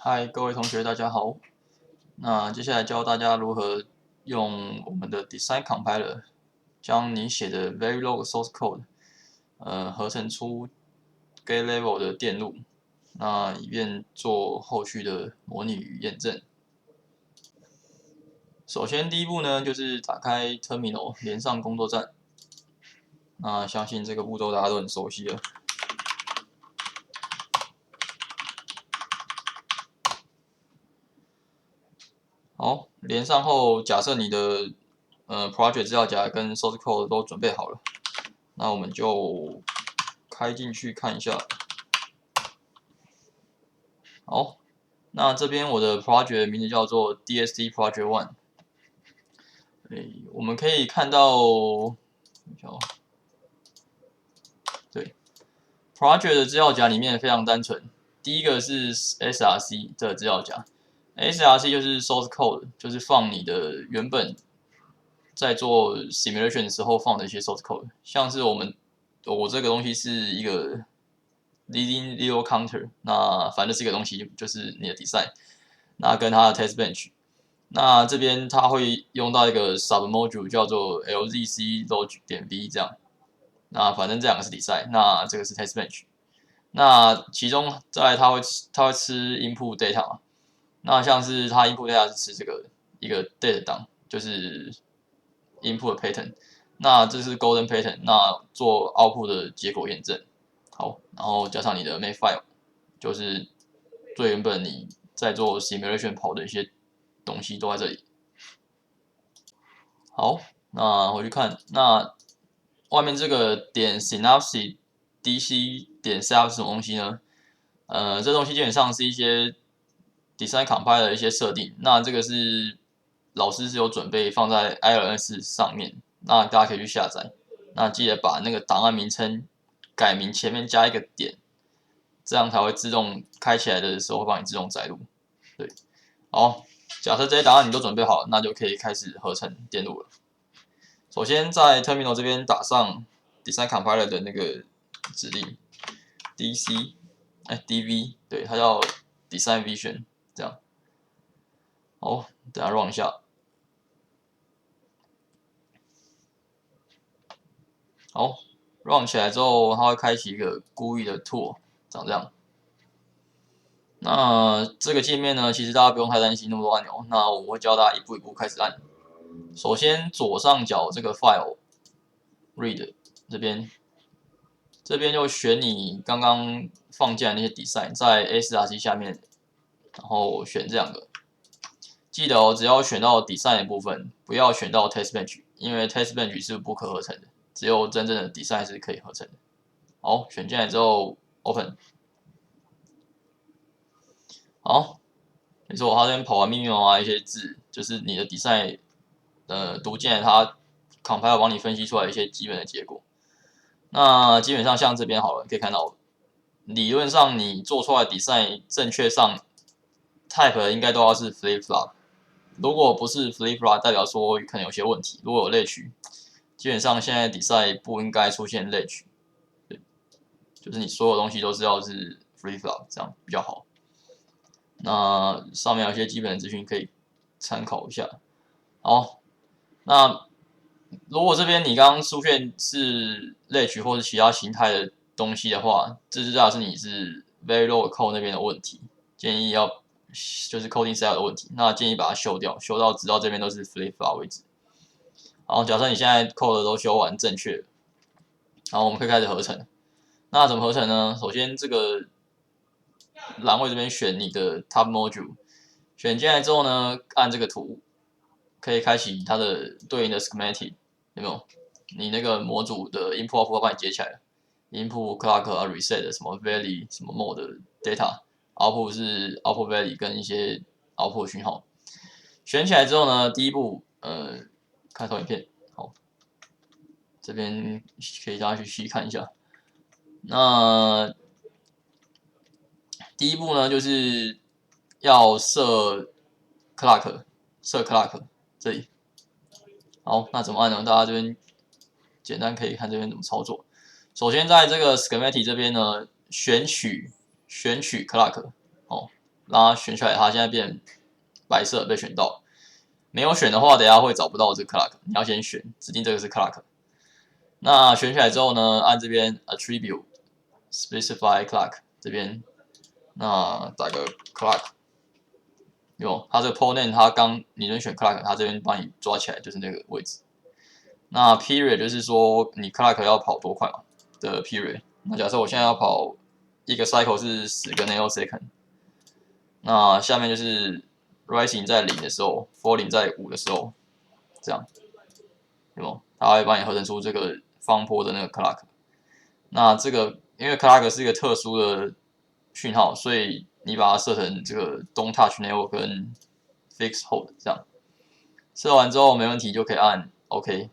嗨，各位同学，大家好。那接下来教大家如何用我们的 Design Compiler 将你写的 Verilog source code，合成出 Gate level 的电路，那以便做后续的模拟与验证。首先第一步呢，就是打开 Terminal 连上工作站。那相信这个步骤大家都很熟悉了。好，连上后，假设你的project 资料夹跟 source code 都准备好了，那我们就开进去看一下。好，那这边我的 project 名字叫做 DSD Project One。我们可以看到，对 project 的资料夹里面非常单纯。第一个是 SRC 的资料夹，SRC 就是 source code，就是放你的原本在做 simulation 的时候放的一些 source code，像是我这个东西是一个 leading zero counter， 那反正是一个东西，就是你的 design， 那跟它的 test bench， 那这边它会用到一个 sub module 叫做 LZC log 点 v 这样，那反正这两个是 design， 那这个是 test bench， 那其中再来它会吃 input data 嘛，那像是它 input data 是吃这个一个 data 档，就是 input pattern， 那这是 golden pattern， 那做 output 的结果验证。好，然后加上你的 make file， 就是最原本你在做 simulation 跑的一些东西都在这里。好，那回去看，那外面这个点 synapse dc 点 setup 是什么东西呢？这东西基本上是一些 design compiler 的一些设定，那这个是老师是有准备放在 ILS 上面，那大家可以去下载。那记得把那个档案名称改名前面加一个点，这样才会自动开起来的时候会帮你自动载入。对，好，假设这些档案你都准备好了，那就可以开始合成电路了。首先在 Terminal 这边打上 Design Compiler 的那个指令 dv， 对，它叫 Design Vision， 这样。好，等下 run 一下。好 ，run 起来之后，它会开启一个故意的 tool， 长这样。那这个界面呢，其实大家不用太担心那么多按钮，那我会教大家一步一步开始按。首先左上角这个 File Read 这边就选你刚刚放进来那些 design， 在 SRC 下面，然后选这两个。记得哦，只要选到 design 的部分，不要选到 test bench， 因为 test bench 是不可合成的，只有真正的 design 是可以合成的。好，选进来之后 open。好，没错，它这边跑完密密麻麻一些字，就是你的 design，读进来它 compile 帮你分析出来一些基本的结果。那基本上像这边好了，可以看到，理论上你做出来的 design 正确上 type 应该都要是 flip flop， 如果不是 flip flop， 代表说可能有些问题。如果有 latch， 基本上现在 design 不应该出现 latch， 对，就是你所有东西都是要是 flip flop， 这样比较好。那上面有一些基本的资讯可以参考一下。好，那如果这边你刚刚出现是 latch 或者其他形态的东西的话，这就代表是你是 Verilog code 那边的问题，建议要就是 coding style 的问题，那建议把它修掉，修到直到这边都是 flip flop 为止。好，假设你现在 code 都修完正确了，好，我们可以开始合成。那怎么合成呢？首先这个栏位这边选你的 Top Module， 选进来之后呢，按这个图，可以开启它的对应的 schematic， 有没有？你那个模组的 input output 帮你接起来了 ，input clock 啊 reset 什么 value 什么 mode data，output 是 output value 跟一些 output 讯号。选起来之后呢，第一步开头影片，好，这边可以大家去细看一下。那第一步呢，就是要设 clock， 设 clock 这里。好，那怎么按呢？大家这边简单可以看这边怎么操作。首先在这个 schematic 这边呢，选取 clock， 哦，让它选出来，它现在变白色被选到。没有选的话，等一下会找不到这个 clock， 你要先选，指定这个是 clock。那选起来之后呢，按这边 attribute specify clock 这边，那打个 clock， 有它这个 port name， 它刚你能选 clock， 它这边帮你抓起来就是那个位置。那 period 就是说你 clock 要跑多快嘛的 period。那假设我现在要跑一个 cycle 是10个 nanosecond， 那下面就是 rising 在0的时候 ，falling 在5的时候，这样，有没有？它会帮你合成出这个方波的那个 clock。那这个因为 clock 是一个特殊的讯号，所以你把它设成这个 don't touch network 跟 fix hold 这样。设完之后没问题就可以按 OK。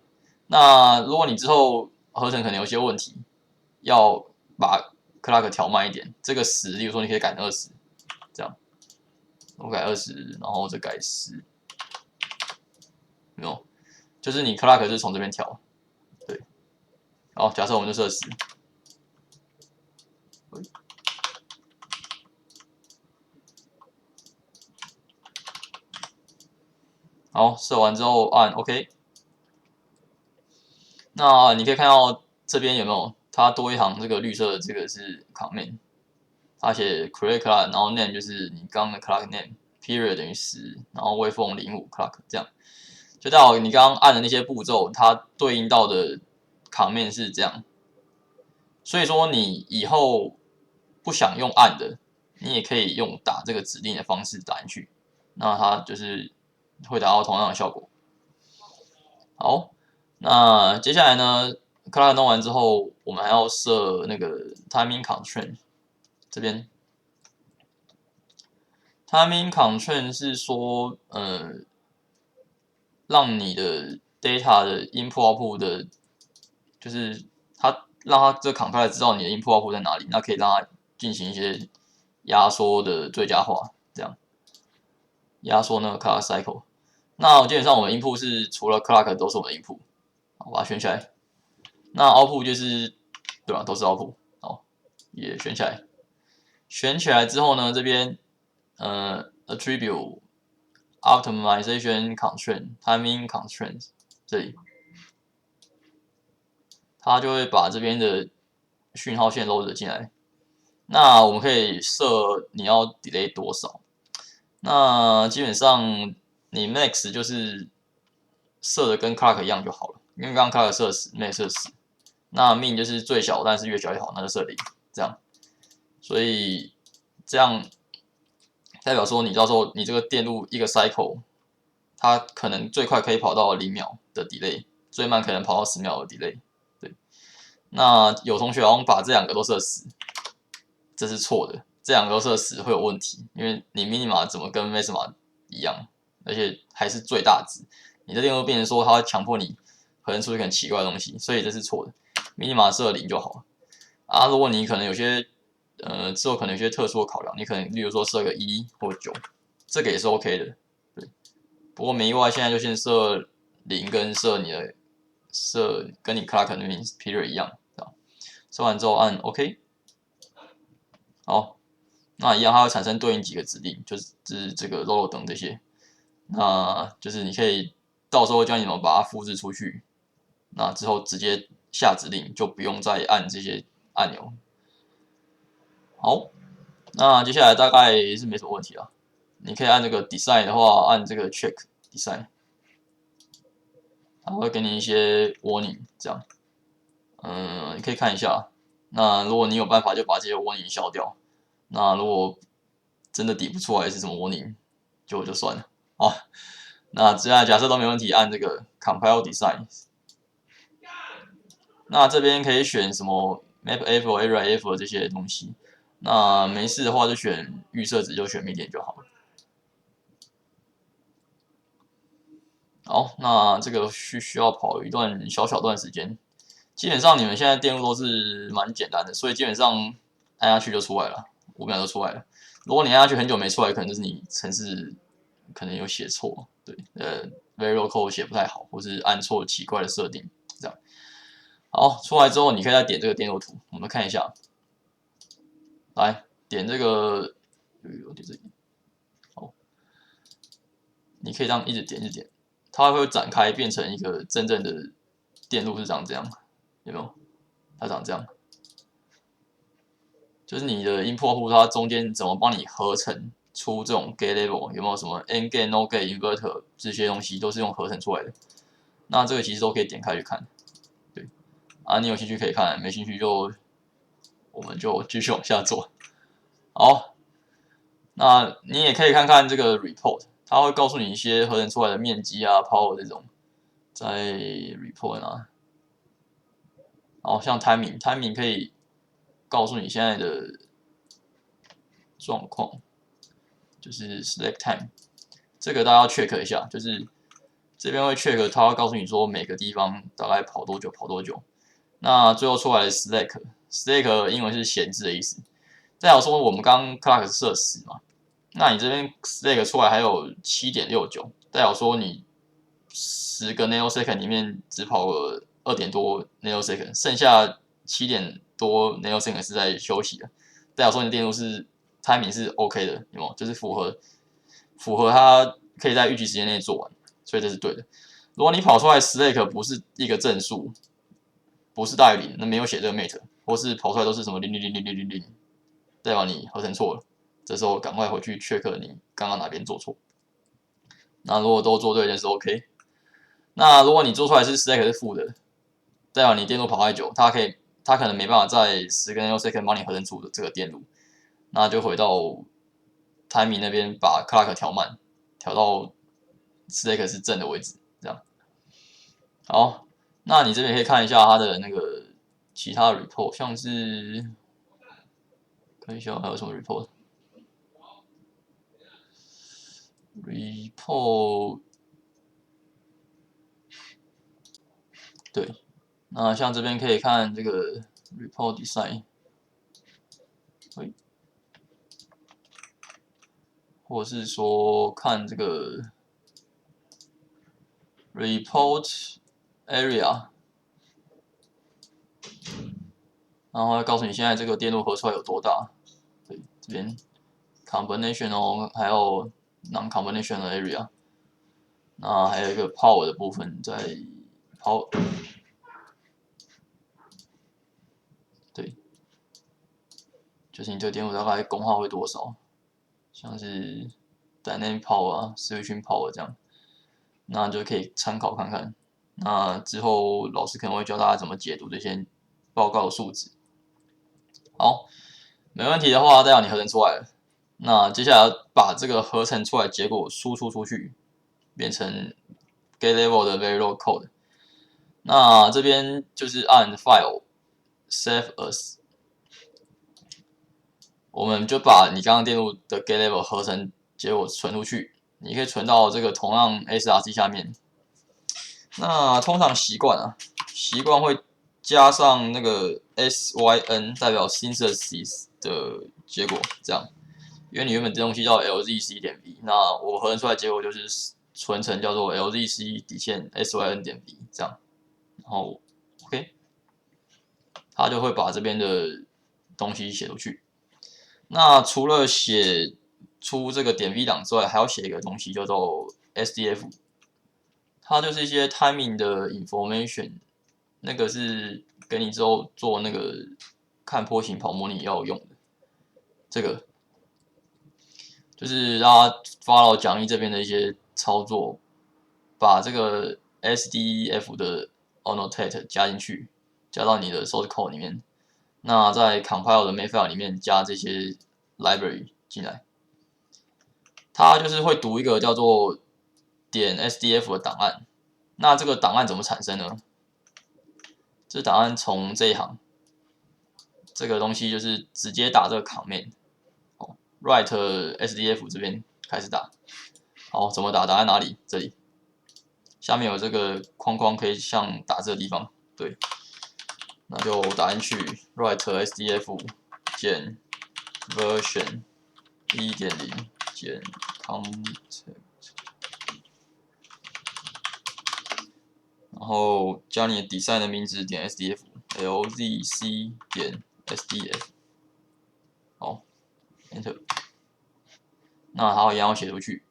那如果你之后合成可能有些问题，要把 clock 调慢一点，这个10，例如说你可以改成20，这样，我改20，然后再改10，没有，就是你 clock 是从这边调，对，好，假设我们就设10，好，设完之后按 OK。那你可以看到这边有没有？它多一行这个绿色的，这个是 command， 它写 create clock， 然后 name 就是你刚刚的 clock name，period 等于10，然后 waveform 05 clock 这样，就代表你刚刚按的那些步骤，它对应到的 command 是这样。所以说你以后不想用按的，你也可以用打这个指令的方式打进去，那它就是会达到同样的效果。好，那接下来呢 ，clock 弄完之后，我们还要设那个 timing constraint 这边。timing constraint 是说，让你的 data 的 input output 的，就是让它这 compiler 知道你的 input output 在哪里，那可以让它进行一些压缩的最佳化，这样压缩那个 clock cycle。那基本上我们 input 是除了 clock 都是我们的 input，好，把它选起来。那 output 就是对吧，都是 output， 好，也选起来。选起来之后呢，这边attribute optimization constraint timing constraint 这里，它就会把这边的讯号线 load 进来。那我们可以设你要 delay 多少。那基本上你 max 就是设的跟 clock 一样就好了，因为刚刚 clock 设10，max 设10。那 min 就是最小，但是越小越好，那就设0，这样。所以这样代表说，你到时候你这个电路一个 cycle， 它可能最快可以跑到0秒的 delay， 最慢可能跑到10秒的 delay。对，那有同学好像把这两个都设10，这是错的，这两个都设10会有问题，因为你 minima 怎么跟 maxima 一样，而且还是最大值，你的电路变成说它会强迫你合成出一个很奇怪的东西，所以这是错的。minima 设0就好了。啊，如果你可能有些之后可能有些特殊的考量，你可能例如说设个1或9，这个也是 OK 的。对，不过没意外，现在就先设0跟设跟你 clock 那边 period 一样，设完之后按 OK。好，那一样它会产生对应几个指令，就是这个 roll 等这些，那就是你可以到时候教你怎么把它复制出去，那之后直接下指令，就不用再按这些按钮。好，那接下来大概是没什么问题了。你可以按这个 design 的话，按这个 check design， 它会给你一些 warning， 这样。你可以看一下。那如果你有办法，就把这些 warning 消掉。那如果真的抵不出来是什么 warning，就算了。好，那这样假设都没问题，按这个 compile design。那这边可以选什么 map f、array f 这些东西。那没事的话就选预设值，就选密点就好了。好，那这个需要跑一段小段时间。基本上你们现在电路都是蛮简单的，所以基本上按下去就出来了，5秒就出来了。如果你按下去很久没出来，可能就是你程式可能有写错，对，Verilog code 写不太好，或是按错奇怪的设定，这样。好，出来之后你可以再点这个电路图，我们看一下。来点这个，点这里，你可以这样一直点一直点，它会展开变成一个真正的电路是长这样，有没有？它长这样，就是你的 input 户它中间怎么帮你合成出这种 gate level， 有没有什么 AND gate、NOT gate、inverter 这些东西都是用合成出来的。那这个其实都可以点开去看，对啊，你有兴趣可以看，没兴趣就我们就继续往下做。好，那你也可以看看这个 report， 它会告诉你一些合成出来的面积啊、power 这种，在 report 啊，然后像 timing 可以告诉你现在的状况，就是 select time， 这个大家要 check 一下，就是这边会 check， 它会告诉你说每个地方大概跑多久，跑多久。那最后出来的 slack 英文是闲置的意思。再有说我们刚刚 clock 设10嘛，那你这边 slack 出来还有7.69，代表说你10个 nanosecond 里面只跑了2点多 nanosecond， 剩下7点多 nanosecond 是在休息的，代表说你的电路是 timing 是 OK 的，有没有？就是符合它可以在预期时间内做完，所以这是对的。如果你跑出来 slack 不是一个正数，不是大于0，那没有写这个 mate， 或是跑出来都是什么0.0000000，代表你合成错了。这时候赶快回去 check 你刚刚哪边做错。那如果都做对，就是 OK。那如果你做出来是 stack 是负的，代表你电路跑太久，它可能没办法在10个 nanosecond 帮你合成出这个电路，那就回到 timing 那边把 clock 调慢，调到 stack 是正的位置，这样。好，那你这边可以看一下它的那个其他的 report， 像是看一下还有什么 report。对，那像这边可以看这个 report design， 或者是说看这个 report area， 然后会告诉你现在这个电路合出来有多大。对，这边 combinational 还有 non-combinational area， 那还有一个 power 的部分在 power， 对，就是你这个电路大概功耗会多少，像是 dynamic power 啊、switching power 这样，那就可以参考看看。那之后老师可能会教大家怎么解读这些报告数值。好，没问题的话，代表你合成出来了。那接下来把这个合成出来结果输出出去，变成 gate level 的 Verilog code。那这边就是按 File Save As， 我们就把你刚刚电路的 gate level 合成结果存出去。你可以存到这个同样 src 下面。那通常习惯会加上那个 syn 代表 synthesis 的结果，这样，因为你原本这东西叫 lzc 点 v， 那我合成出来结果就是存成叫做 lzc 底线 syn 点 v 这样，然后 OK， 它就会把这边的东西写出去。那除了写出这个点 v 档之外，还要写一个东西叫做 SDF。它就是一些 timing 的 information， 那个是给你之后做那个看波形跑模拟要用的。这个就是大家发到讲义这边的一些操作，把这个 SDF 的 annotate 加进去，加到你的 source code 里面。那在 compile 的 makefile 里面加这些 library 进来，它就是会读一个叫做点 SDF 的档案。那这个档案怎么产生呢？这档案从这一行，这个东西就是直接打这个 command， write SDF 这边开始打。好，怎么打？打在哪里？这里，下面有这个框框，可以像打这个地方。对，那就打进去 write SDF 减 version 1.0减 context， 然后加你的 design 的名字点 SDF LZC 点 SDF， 好 ，Enter， 那好，一样要写出去。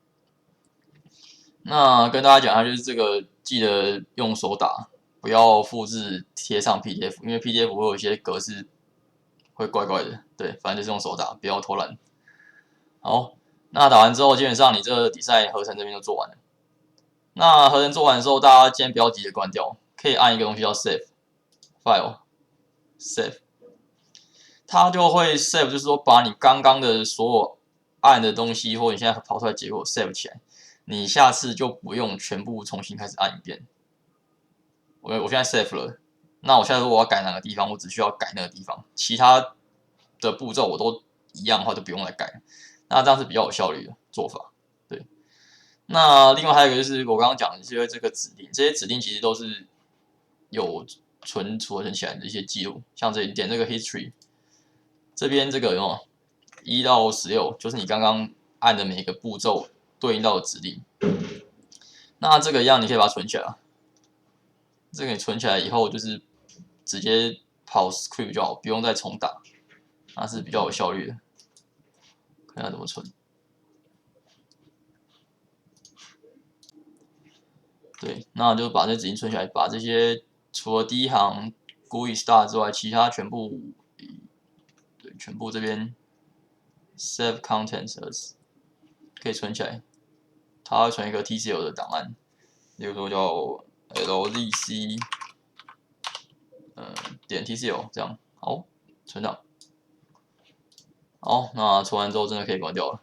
那跟大家讲一下，就是这个记得用手打，不要复制贴上 PDF，因为 PDF 会有一些格式会怪怪的。对，反正就是用手打，不要偷懒。好，那打完之后，基本上你这个底赛合成这边就做完了。那合成做完的时候，大家先不要急着关掉，可以按一个东西叫 Save File Save， 它就会 Save， 就是说把你刚刚的所有按的东西，或者你现在跑出来结果 Save 起来，你下次就不用全部重新开始按一遍。我现在 Save 了，那我现在如果我要改哪个地方，我只需要改那个地方，其他的步骤我都一样的话，就不用来改。那这样是比较有效率的做法。对，那另外还有一个就是我刚刚讲的，就是这个指令，这些指令其实都是有储存起来的一些记录，像这里点这个 history， 这边这个有1到16，就是你刚刚按的每一个步骤对应到的指令。那这个一样，你可以把它存起来。这个你存起来以后，就是直接跑 script 就好，不用再重打，那是比较有效率的。看下怎么存。对，那就把这指令存起来，把这些除了第一行 GUI start 之外，其他全部全部这边 save contents as 可以存起来，它会存一个 TCL 的档案，比如说叫 LZC 点 TCL 这样，好，存档。好，那存完之后真的可以关掉了。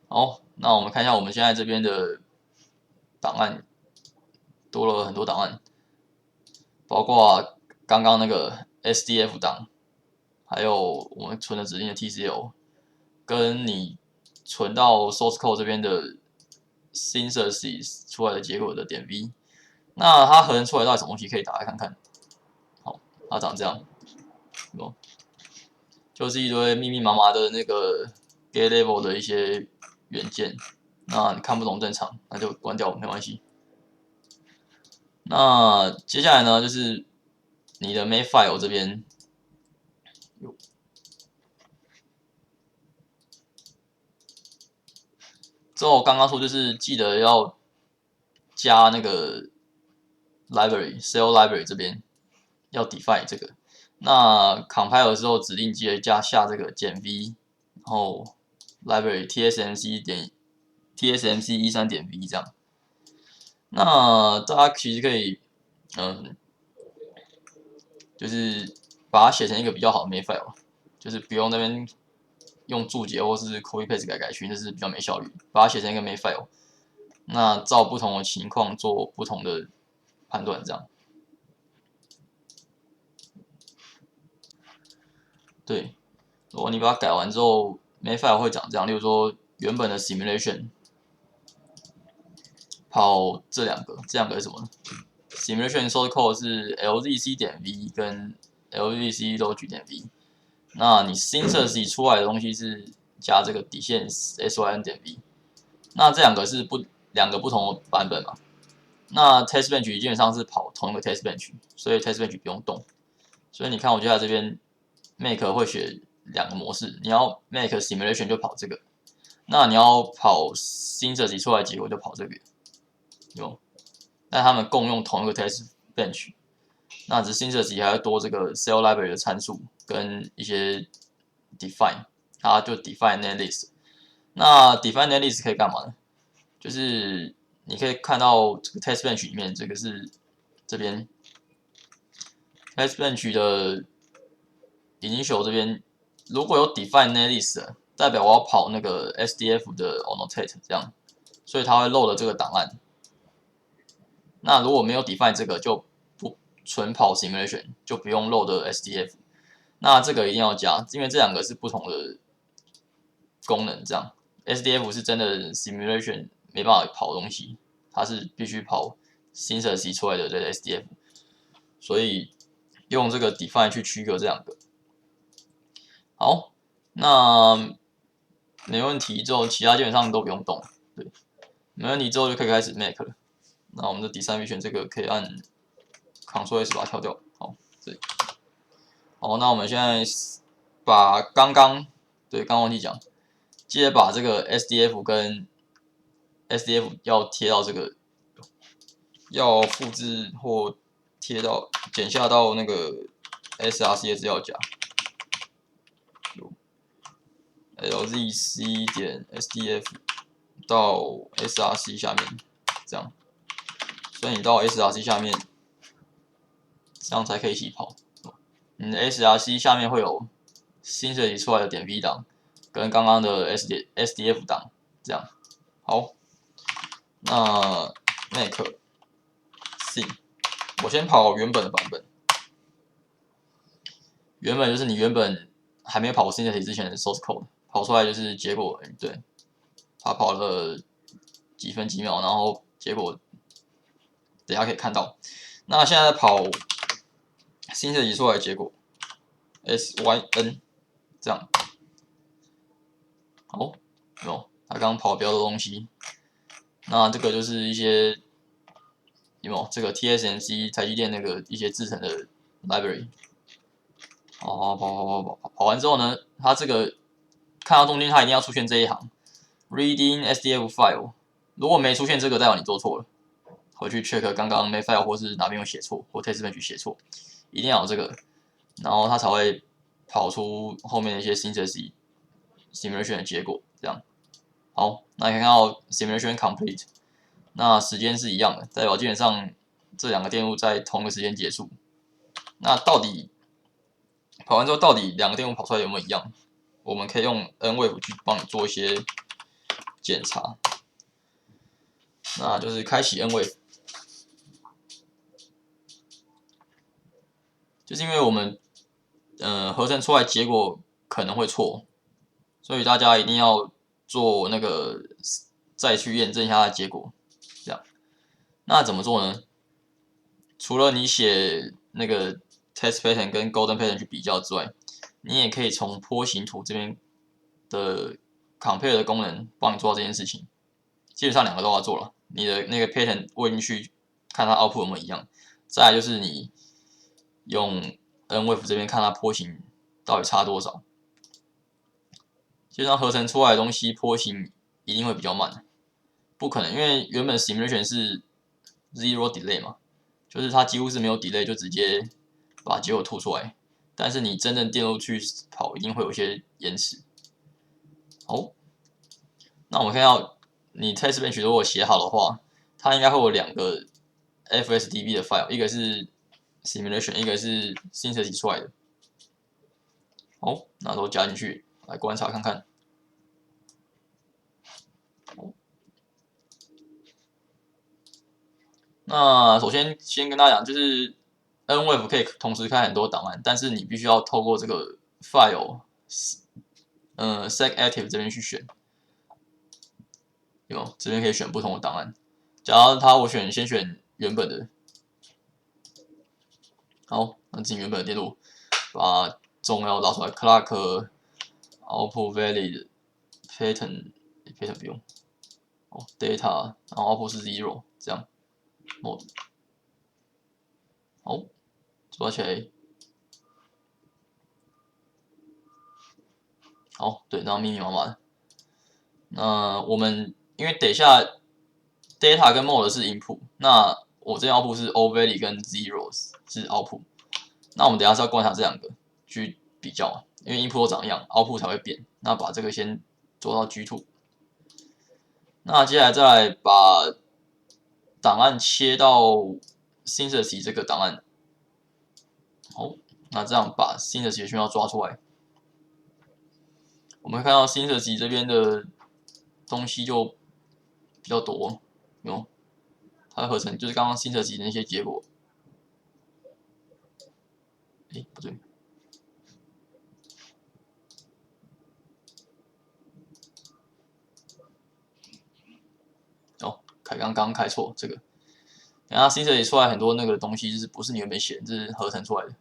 好，那我们看一下我们现在这边的档案，多了很多档案，包括刚刚那个 SDF 档，还有我们存的指令的 TCL， 跟你存到 source code 这边的 synthesis 出来的结果的点 V， 那它合成出来到底什么东西？可以打开看看。好，它长这样，就是一堆密密麻麻的那个 get level 的一些元件，那你看不懂正常，那就关掉没关系。那接下来呢，就是你的 make file 这边之后刚刚说就是记得要加那个 library cell library 这边要 define 这个。那 compile 的时候指令记得加下这个减 v， 然后 library tsmc 点 tsmc 13点 v 这样。那大家其实可以就是把它写成一个比较好的 make file， 就是不用那边用注解或是 copy paste 改去，那是比较没效率。把它写成一个 make file， 那照不同的情况做不同的判断，这样。对，如果你把它改完之后 make file 会长这样，例如说原本的 simulation 跑这两个是什么呢 ？simulation source code 是 LZC 点 v 跟 LZC log 点 v， 那你 synthesis 出来的东西是加这个底线 syn 点 v， 那这两个是两个不同的版本嘛？那 test bench 基本上是跑同一个 test bench， 所以 test bench 不用动。所以你看我接下来这边 make 会选两个模式，你要 make simulation 就跑这个，那你要跑 synthesis 出来结果就跑这个，有。但他们共用同一个 test bench， 那只是 synthesis 还要多这个 cell library 的参数跟一些 define， 它就 define netlist。那 define netlist 可以干嘛呢？就是你可以看到这个 test bench 里面，这个是这边 test bench 的 initial 这边如果有 define netlist， 代表我要跑那个 SDF 的 annotate 这样，所以它会漏了这个档案。那如果没有 define 这个，就不纯跑 simulation， 就不用漏的 SDF。那这个一定要加，因为这两个是不同的功能。这样 SDF 是真的 simulation 没办法跑东西，它是必须跑 synthesis 出来的这个 SDF， 所以用这个 define 去区隔这两个。好，那没问题之后，其他基本上都不用动。对，没问题之后就可以开始 make 了。那我们的第三 vision 这个可以按 Ctrl S 把它跳掉。好，这里。好，那我们现在把刚刚对，刚忘记讲，记得把这个 SDF 跟 SDF 要贴到这个，要复制或贴到剪下到那个 SRC 的资料夹。LZC 点 SDF 到 SRC 下面，这样，所以你到 SRC 下面，这样才可以一起跑。你的 SRC 下面会有新设计出来的点 V 档，跟刚刚的 SDF 档，这样。好，那 make sim， 我先跑原本的版本，原本就是你原本还没有跑新设计之前的 source code， 跑出来就是结果，对，它跑了几分几秒，然后结果等一下可以看到。那现在跑新设计出来的结果 SYN 这样，好，有，他刚刚跑比较多东西。那这个就是一些有没有这个 TSMC 台积电那个一些制成的 library。跑完之后呢，它这个看到中间它一定要出现这一行 reading SDF file， 如果没出现这个，代表你做错了。回去 check 刚刚 make file 或是哪边有写错，或 test bench 写错，一定要有这个，然后它才会跑出后面的一些 synthesis simulation 的结果。这样，好，那你可以看到 simulation complete， 那时间是一样的，代表基本上这两个电路在同一个时间结束。那到底跑完之后，到底两个电路跑出来有没有一样？我们可以用 N-Wave 去帮你做一些检查。那就是开启 N-Wave， 就是因为我们合成出来结果可能会错，所以大家一定要做那个再去验证一下它的结果。这样，那怎么做呢？除了你写那个 test pattern 跟 golden pattern 去比较之外，你也可以从波形图这边的 compare 的功能帮你做到这件事情。基本上两个都要做了，你的那个 pattern 喂进去，看它 output 有没有一样。再来就是你用 N-Wave 这边看它波形到底差多少。基本上合成出来的东西波形一定会比较慢，不可能，因为原本 simulation 是 zero delay 嘛，就是它几乎是没有 delay 就直接把结果吐出来。但是你真正电路去跑，一定会有一些延迟。好，那我们看到你 test bench 如果写好的话，它应该会有两个 FSDB 的 file， 一个是 simulation， 一个是 synthesis 出来的。好，那都加进去来观察看看。那首先跟大家讲，就是 N-Wave 可以同时开很多档案，但是你必须要透过这个 file，segactive 这边去选，有这边可以选不同的档案。假如我先选原本的，好，那进原本的电路，把重要拉出来 ，clock output valid pattern 不用，哦 data， 然后 output 是 0， 这样 mode， 好，抓起来。好，对，然后密密麻麻的。那我们因为等一下 data 跟 mode 是 input， 那我这边 output 是 o value 跟 zeros 是 output。那我们等一下是要观察这两个去比较，因为 input 都长一样 ，output 才会变。那把这个先做到 G2。那接下来再来把档案切到 synthesis 这个档案。好，那这样把 synthesis 的讯号抓出来。我们会看到synthesis这边的东西就比较多，有它的合成就是刚刚synthesis的那些结果。不对，刚开错这个。然后 synthesis 出来很多那个东西，就是不是你原本写，这是合成出来的。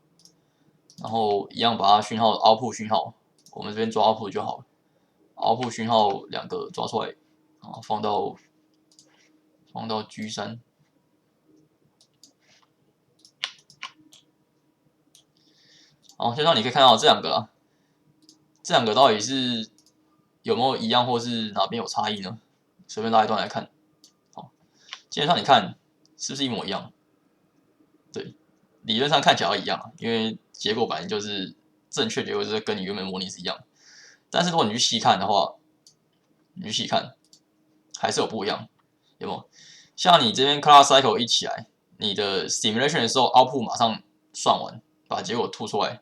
然后一样把它讯号 output 讯号，我们这边抓 output 就好了。output 讯号两个抓出来，然后放到G3。好，现在你可以看到这两个啦，这两个到底是有没有一样，或是哪边有差异呢？随便拉一段来看。好，基本上你看是不是一模一样？对，理论上看起来一样，因为结果本来就是正确结果就是跟你原本模拟是一样。但是如果你去细看的话，你去细看还是有不一样，有没有？像你这边 class cycle 一起来，你的 simulation 的时候 output 马上算完，把结果吐出来。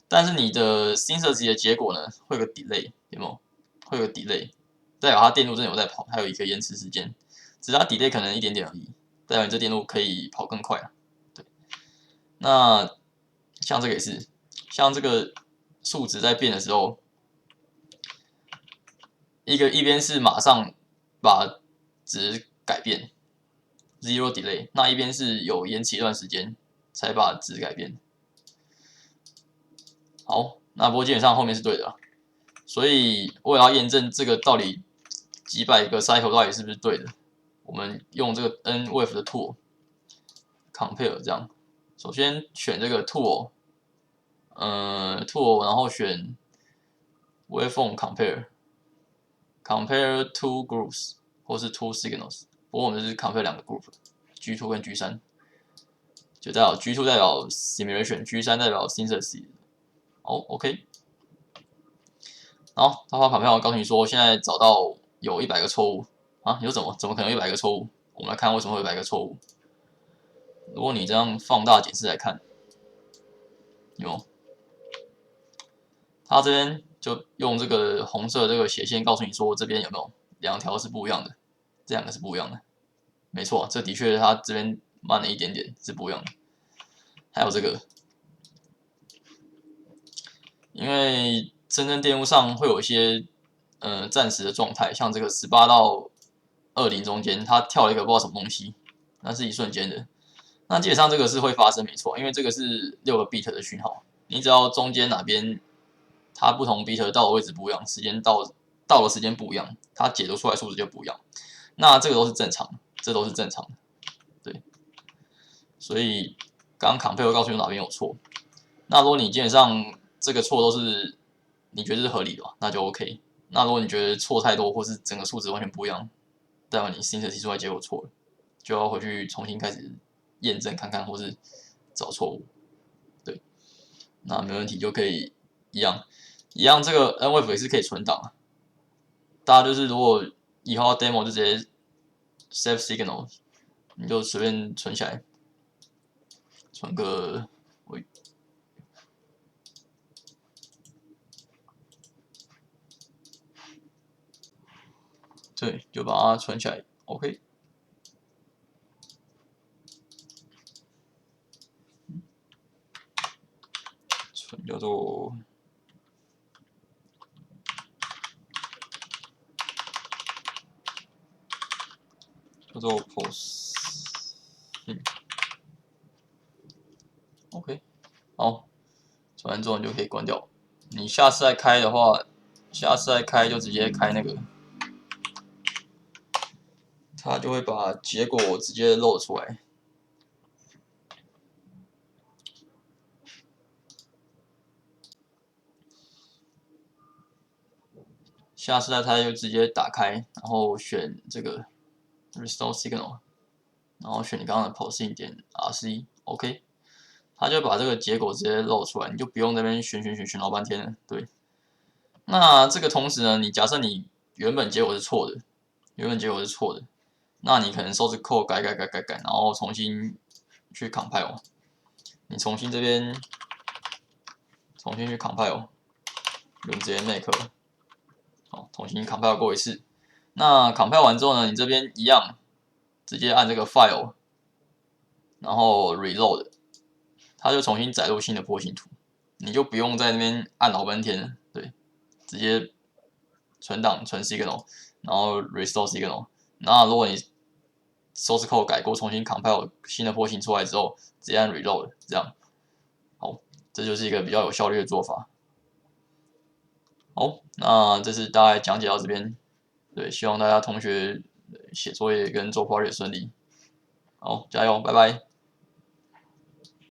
但是你的 synthesis 的结果呢，会有个 delay， 有没有？会有个 delay， 代表它电路真的有在跑，还有一个延迟时间，只是它 delay 可能一点点而已，代表你这电路可以跑更快啊。对，那像这个也是，像这个数值在变的时候，一边是马上把值改变 zero delay， 那一边是有延迟一段时间才把值改变。好，那不过基本上后面是对的啦，所以为了要验证这个到底几百个 cycle 到底是不是对的，我们用这个 NWave 的 tool compare 这样，首先选这个 tool， tool， 然后选 waveform compare two groups 或是 two signals， 不过我们是 compare 两个 group，G2 跟 G3， 就代表 G2 代表 simulation，G3 代表 synthesis。好 ，OK。好，他发卡片，我告诉你说，现在找到有100个错误啊，怎么可能有100个错误？我们来看为什么会有100个错误。如果你这样放大检视来看，有，他这边就用这个红色这个斜线告诉你说，这边有没有两条是不一样的，这两个是不一样的。没错，这的确它这边慢了一点点，是不一样的。还有这个，因为真正电路上会有一些暂时的状态，像这个18到20中间，它跳了一个不知道什么东西，那是一瞬间的。那基本上这个是会发生没错，因为这个是6个 bit 的讯号，你只要中间哪边它不同 bit 到的位置不一样，时间到的时间不一样，它解读出来数值就不一样。那这个都是正常的，这都是正常的，对。所以刚刚 compare 会告诉你哪边有错。那如果你基本上这个错都是你觉得是合理的，那就 OK。那如果你觉得错太多，或是整个数值完全不一样，代表你 synthesis 出来结果错了，就要回去重新开始验证看看，或是找错误。对，那没问题就可以一样，这个 NWave 也是可以存档啊。大家就是如果以后要 demo 就直接 save signal， 你就随便存起来，存个对，就把它存起来 ，OK。存叫做pos， OK， 好，存完之后你就可以关掉。你下次再开的话，下次再开就直接开那个，它就会把结果直接露出来。下次再开就直接打开，然后选这个 restore signal， 然后选你刚刚的 posing 点 RC，OK， 它就把这个结果直接露出来，你就不用在那边选老半天了。对，那这个同时呢，你假设你原本结果是错的，那你可能 source code 改，然后重新去 compile， 你重新去 compile， 用直接 make， 好，重新 compile 过一次。那 compile 完之后呢，你这边一样，直接按这个 file， 然后 reload， 它就重新载入新的波形图，你就不用在那边按老半天了，对，直接存档存 signal， 然后 restore signal。那如果你 source code 改过，重新 compile 新的波形出来之后，直接按 reload， 这样，好，这就是一个比较有效率的做法。好，那这是大概讲解到这边，对，希望大家同学写作业跟做 project 顺利。好，加油，拜拜。